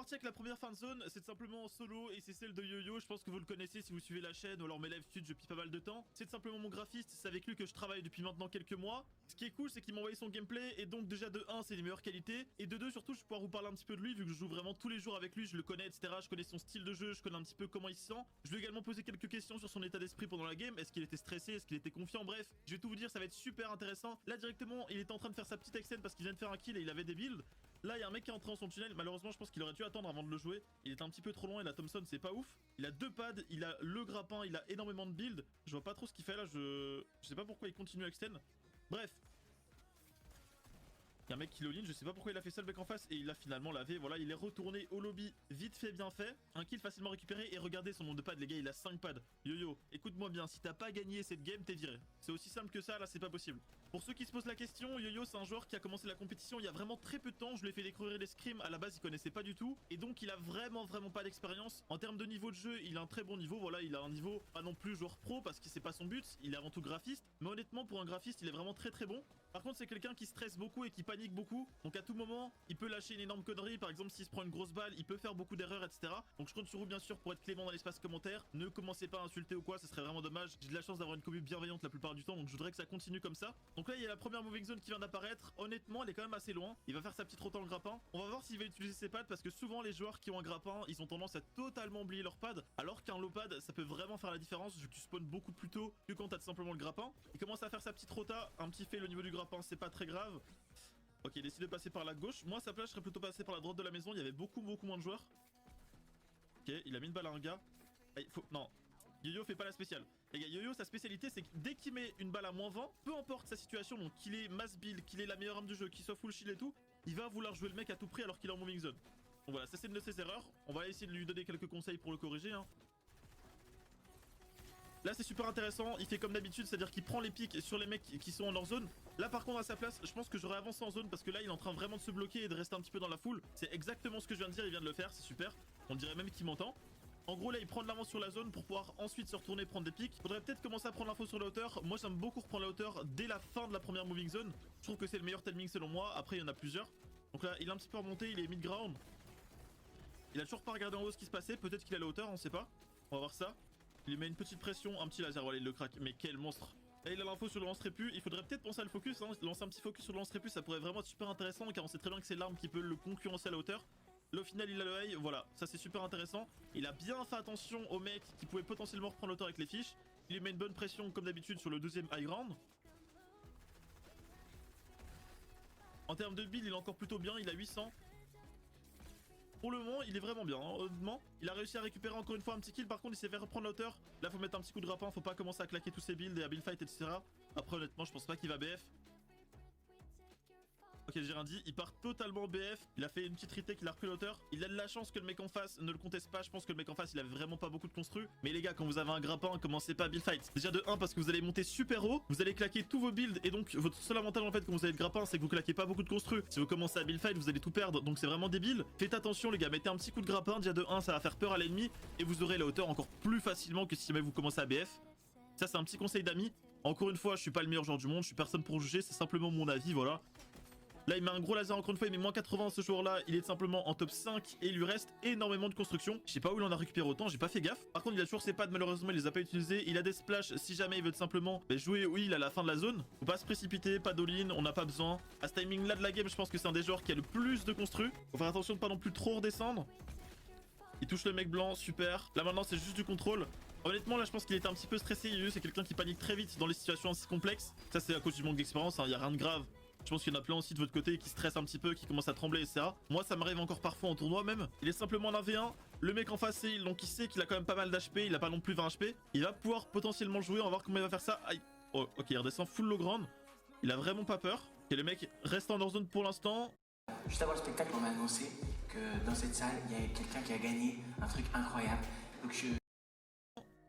partie avec la première fin de zone, c'est simplement en solo et c'est celle de Yo-Yo. Je pense que vous le connaissez si vous suivez la chaîne ou alors mes live stud depuis pas mal de temps. C'est simplement mon graphiste, c'est avec lui que je travaille depuis maintenant quelques mois. Ce qui est cool, c'est qu'il m'a envoyé son gameplay et donc déjà de 1 c'est les meilleures qualités et de 2 surtout je vais pouvoir vous parler un petit peu de lui vu que je joue vraiment tous les jours avec lui, je le connais etc. Je connais son style de jeu, je connais un petit peu comment il se sent. Je lui ai également posé quelques questions sur son état d'esprit pendant la game. Est-ce qu'il était stressé, est-ce qu'il était confiant, bref. Je vais tout vous dire, ça va être super intéressant. Là directement, il était en train de faire sa petite extend parce qu'il vient de faire un kill et il avait des builds. Là, il y a un mec qui est entré dans son tunnel. Malheureusement, je pense qu'il aurait dû attendre avant de le jouer. Il était un petit peu trop loin et la Thompson, c'est pas ouf. Il a 2 pads, il a le grappin, il a énormément de builds. Je vois pas trop ce qu'il fait là. Je sais pas pourquoi il continue à extend. Bref. Il y a un mec qui all-in, je sais pas pourquoi il a fait ça le mec en face et il a finalement lavé. Voilà, il est retourné au lobby, vite fait, bien fait. Un kill facilement récupéré et regardez son nombre de pads, les gars, il a 5 pads. Yo-Yo, écoute-moi bien, si t'as pas gagné cette game, t'es viré. C'est aussi simple que ça, là, c'est pas possible. Pour ceux qui se posent la question, Yo-Yo, c'est un joueur qui a commencé la compétition il y a vraiment très peu de temps. Je lui ai fait découvrir les scrims, à la base, il connaissait pas du tout. Et donc, il a vraiment pas d'expérience. En termes de niveau de jeu, il a un très bon niveau. Voilà, il a un niveau pas non plus joueur pro parce que c'est pas son but. Il est avant tout graphiste. Mais honnêtement, pour un graphiste, il est vraiment très bon. Par contre, c'est quelqu'un qui stresse beaucoup et qui panique beaucoup. Donc à tout moment, il peut lâcher une énorme connerie. Par exemple, s'il se prend une grosse balle, il peut faire beaucoup d'erreurs, etc. Donc je compte sur vous, bien sûr, pour être clément dans l'espace commentaire. Ne commencez pas à insulter ou quoi, ce serait vraiment dommage. J'ai de la chance d'avoir une commu bienveillante la plupart du temps, donc je voudrais que ça continue comme ça. Donc là, il y a la première moving zone qui vient d'apparaître. Honnêtement, elle est quand même assez loin. Il va faire sa petite route en grappin. On va voir s'il va utiliser ses pads parce que souvent, les joueurs qui ont un grappin, ils ont tendance à totalement oublier leurs pads. Alors qu'un low pad, ça peut vraiment faire la différence vu que tu spawns beaucoup plus tôt que quand t'as simplement le grappin. Il commence à faire sa petite rota, un petit fail au niveau du grappin, c'est pas très grave. Ok, il décide de passer par la gauche. Moi, à sa place, je serais plutôt passé par la droite de la maison. Il y avait beaucoup moins de joueurs. Ok, il a mis une balle à un gars. Allez, non, Yo-Yo fait pas la spéciale. Les gars, Yo-Yo, sa spécialité, c'est que dès qu'il met une balle à -20, peu importe sa situation, donc qu'il ait mass build, qu'il ait la meilleure arme du jeu, qu'il soit full shield et tout, il va vouloir jouer le mec à tout prix alors qu'il est en moving zone. Donc voilà, ça c'est une de ses erreurs. On va essayer de lui donner quelques conseils pour le corriger, hein. Là c'est super intéressant, il fait comme d'habitude, c'est à dire qu'il prend les pics sur les mecs qui sont en hors zone. Là par contre à sa place, je pense que j'aurais avancé en zone parce que là il est en train vraiment de se bloquer et de rester un petit peu dans la foule. C'est exactement ce que je viens de dire, il vient de le faire, c'est super. On dirait même qu'il m'entend. En gros là il prend de l'avance sur la zone pour pouvoir ensuite se retourner prendre des pics. Faudrait peut-être commencer à prendre l'info sur la hauteur. Moi j'aime beaucoup reprendre la hauteur dès la fin de la première moving zone. Je trouve que c'est le meilleur timing selon moi, après il y en a plusieurs. Donc là il est un petit peu remonté, il est mid-ground. Il a toujours pas regardé en haut ce qui se passait, peut-être qu'il a la hauteur, on sait pas. On va voir ça. Il lui met une petite pression, un petit laser, voilà il le craque, mais quel monstre. Là il a l'info sur le lance-trépu, il faudrait peut-être penser à le focus, hein. Lancer un petit focus sur le lance-trépu, ça pourrait vraiment être super intéressant car on sait très bien que c'est l'arme qui peut le concurrencer à la hauteur. Là au final il a le high, voilà, ça c'est super intéressant. Il a bien fait attention au mec qui pouvait potentiellement reprendre l'auteur avec les fiches. Il lui met une bonne pression comme d'habitude sur le deuxième high ground. En termes de build il est encore plutôt bien, il a 800. Pour le moment, il est vraiment bien, hein, honnêtement. Il a réussi à récupérer encore une fois un petit kill. Par contre, il s'est fait reprendre la hauteur. Là, faut mettre un petit coup de grappin. Faut pas commencer à claquer tous ses builds et à build fight, etc. Après, honnêtement, je pense pas qu'il va BF. Ok, j'ai rien dit. Il part totalement BF. Il a fait une petite retake, il a repris l'auteur. Il a de la chance que le mec en face ne le conteste pas. Je pense que le mec en face, il avait vraiment pas beaucoup de constru. Mais les gars, quand vous avez un grappin, commencez pas à build fight. Déjà de 1 parce que vous allez monter super haut. Vous allez claquer tous vos builds. Et donc, votre seul avantage en fait quand vous avez le grappin, c'est que vous claquez pas beaucoup de constru. Si vous commencez à build fight, vous allez tout perdre. Donc c'est vraiment débile. Faites attention les gars, mettez un petit coup de grappin. Déjà de 1, ça va faire peur à l'ennemi. Et vous aurez la hauteur encore plus facilement que si jamais vous commencez à BF. Ça, c'est un petit conseil d'amis. Encore une fois, je suis pas le meilleur joueur du monde. Je suis personne pour juger. C'est simplement mon avis, voilà. Là il met un gros laser encore une fois, il met moins 80 ce joueur là, il est simplement en top 5 et il lui reste énormément de construction. Je sais pas où il en a récupéré autant, j'ai pas fait gaffe. Par contre il a toujours ses pads, malheureusement il les a pas utilisés. Il a des splashs si jamais il veut simplement jouer heal à la fin de la zone. Faut pas se précipiter, pas d'all-in, on n'a pas besoin. À ce timing là de la game je pense que c'est un des joueurs qui a le plus de constru. Faut faire attention de pas non plus trop redescendre. Il touche le mec blanc, super. Là maintenant c'est juste du contrôle. Honnêtement là je pense qu'il était un petit peu stressé, c'est quelqu'un qui panique très vite dans les situations assez complexes. Ça c'est à cause du manque d'expérience, hein, y a rien de grave. Je pense qu'il y en a plein aussi de votre côté qui stressent un petit peu, qui commencent à trembler, etc. Moi, ça m'arrive encore parfois en tournoi même. Il est simplement en 1v1. Le mec en face, c'est il, donc il sait qu'il a quand même pas mal d'HP. Il a pas non plus 20 HP. Il va pouvoir potentiellement jouer. On va voir comment il va faire ça. Aïe. Oh, ok, il redescend full low ground. Il a vraiment pas peur. Ok, le mec reste en hors zone pour l'instant. Juste avant le spectacle, on m'a annoncé que dans cette salle, il y a quelqu'un qui a gagné un truc incroyable. Donc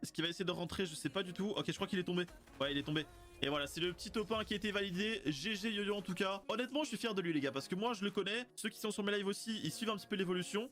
Est-ce qu'il va essayer de rentrer? Je sais pas du tout. Ok, je crois qu'il est tombé. Ouais, il est tombé. Et voilà, c'est le petit top 1 qui a été validé. GG Yo-Yo en tout cas. Honnêtement, je suis fier de lui les gars parce que moi je le connais. Ceux qui sont sur mes lives aussi, ils suivent un petit peu l'évolution.